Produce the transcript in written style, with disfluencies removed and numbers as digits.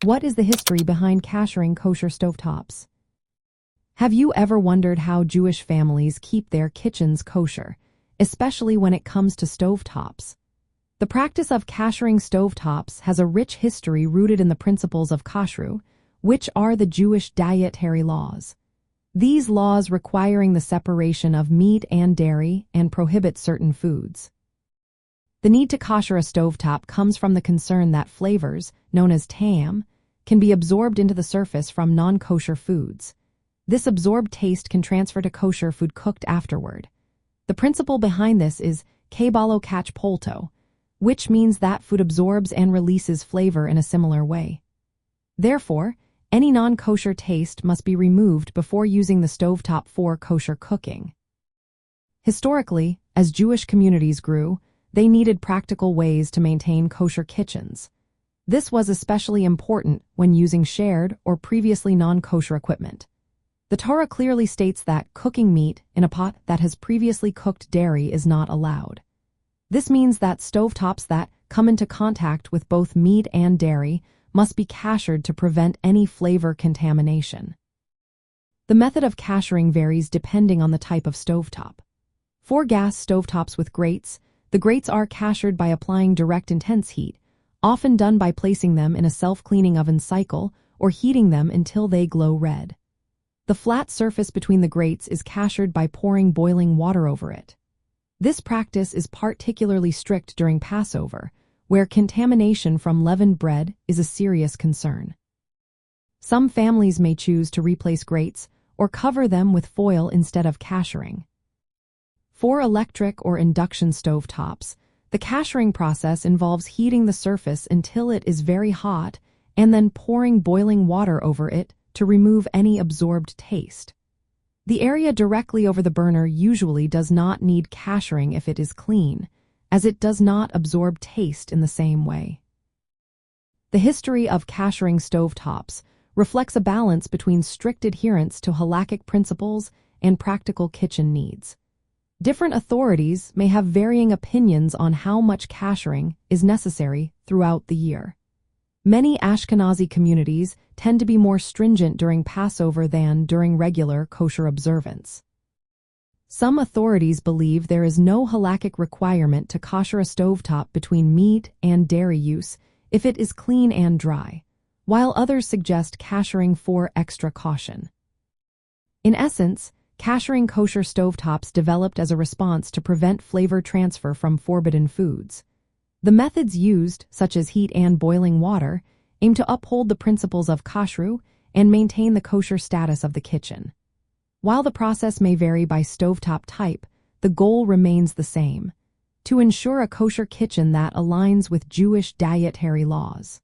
What is the history behind Kashering Kosher Stovetops? Have you ever wondered how Jewish families keep their kitchens kosher, especially when it comes to stovetops? The practice of kashering stovetops has a rich history rooted in the principles of Kashrut, which are the Jewish dietary laws. These laws requiring the separation of meat and dairy and prohibit certain foods. The need to kosher a stovetop comes from the concern that flavors, known as tam, can be absorbed into the surface from non-kosher foods. This absorbed taste can transfer to kosher food cooked afterward. The principle behind this is kabalo catch polto, which means that food absorbs and releases flavor in a similar way. Therefore, any non-kosher taste must be removed before using the stovetop for kosher cooking. Historically, as Jewish communities grew, they needed practical ways to maintain kosher kitchens. This was especially important when using shared or previously non-kosher equipment. The Torah clearly states that cooking meat in a pot that has previously cooked dairy is not allowed. This means that stovetops that come into contact with both meat and dairy must be kashered to prevent any flavor contamination. The method of kashering varies depending on the type of stovetop. For gas stovetops with grates, the grates are kashered by applying direct intense heat, often done by placing them in a self-cleaning oven cycle or heating them until they glow red. The flat surface between the grates is kashered by pouring boiling water over it. This practice is particularly strict during Passover, where contamination from leavened bread is a serious concern. Some families may choose to replace grates or cover them with foil instead of kashering. For electric or induction stovetops, the kashering process involves heating the surface until it is very hot and then pouring boiling water over it to remove any absorbed taste. The area directly over the burner usually does not need kashering if it is clean, as it does not absorb taste in the same way. The history of kashering stovetops reflects a balance between strict adherence to Halachic principles and practical kitchen needs. Different authorities may have varying opinions on how much kashering is necessary throughout the year. Many Ashkenazi communities tend to be more stringent during Passover than during regular kosher observance. Some authorities believe there is no halachic requirement to kosher a stovetop between meat and dairy use if it is clean and dry, while others suggest kashering for extra caution. In essence, Kashering kosher stovetops developed as a response to prevent flavor transfer from forbidden foods. The methods used, such as heat and boiling water, aim to uphold the principles of Kashrut and maintain the kosher status of the kitchen. While the process may vary by stovetop type, the goal remains the same: to ensure a kosher kitchen that aligns with Jewish dietary laws.